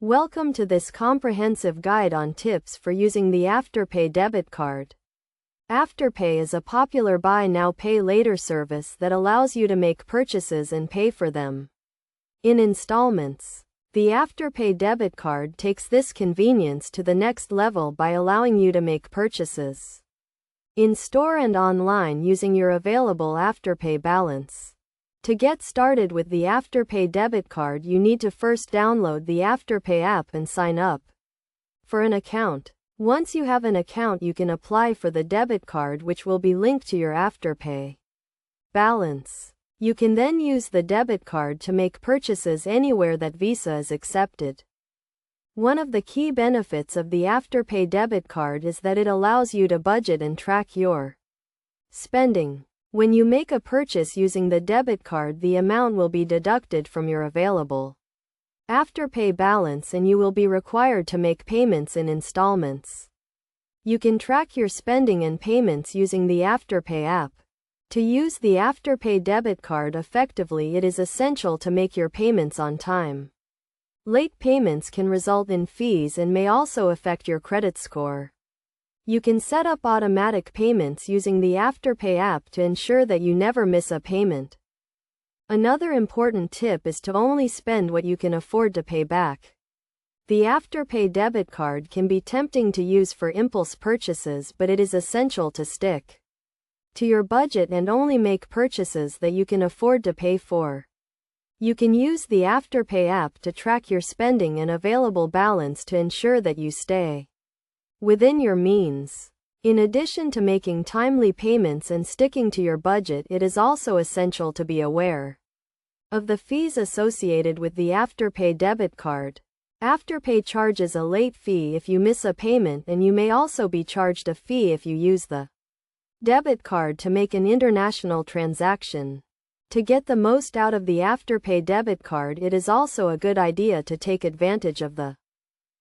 Welcome to this comprehensive guide on tips for using the Afterpay debit card. Afterpay is a popular buy now pay later service that allows you to make purchases and pay for them in installments. The Afterpay debit card takes this convenience to the next level by allowing you to make purchases in store and online using your available Afterpay balance. To get started with the Afterpay debit card, you need to first download the Afterpay app and sign up for an account. Once you have an account, you can apply for the debit card, which will be linked to your Afterpay balance. You can then use the debit card to make purchases anywhere that Visa is accepted. One of the key benefits of the Afterpay debit card is that it allows you to budget and track your spending. When you make a purchase using the debit card, the amount will be deducted from your available Afterpay balance and you will be required to make payments in installments. You can track your spending and payments using the Afterpay app. To use the Afterpay debit card effectively, it is essential to make your payments on time. Late payments can result in fees and may also affect your credit score. You can set up automatic payments using the Afterpay app to ensure that you never miss a payment. Another important tip is to only spend what you can afford to pay back. The Afterpay debit card can be tempting to use for impulse purchases, but it is essential to stick to your budget and only make purchases that you can afford to pay for. You can use the Afterpay app to track your spending and available balance to ensure that you stay within your means. In addition to making timely payments and sticking to your budget, it is also essential to be aware of the fees associated with the Afterpay debit card. Afterpay charges a late fee if you miss a payment, and you may also be charged a fee if you use the debit card to make an international transaction. To get the most out of the Afterpay debit card, it is also a good idea to take advantage of the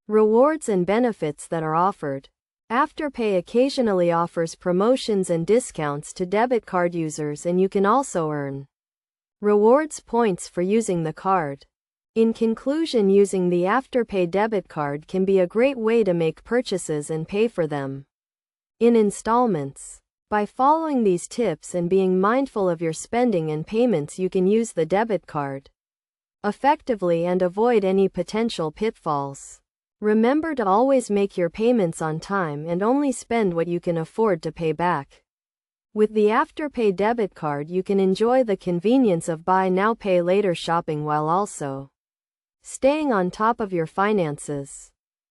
rewards and benefits that are offered. Afterpay occasionally offers promotions and discounts to debit card users, and you can also earn rewards points for using the card. In conclusion, using the Afterpay debit card can be a great way to make purchases and pay for them in installments. By following these tips and being mindful of your spending and payments, you can use the debit card effectively and avoid any potential pitfalls. Remember to always make your payments on time and only spend what you can afford to pay back. With the Afterpay debit card, you can enjoy the convenience of buy now pay later shopping while also staying on top of your finances.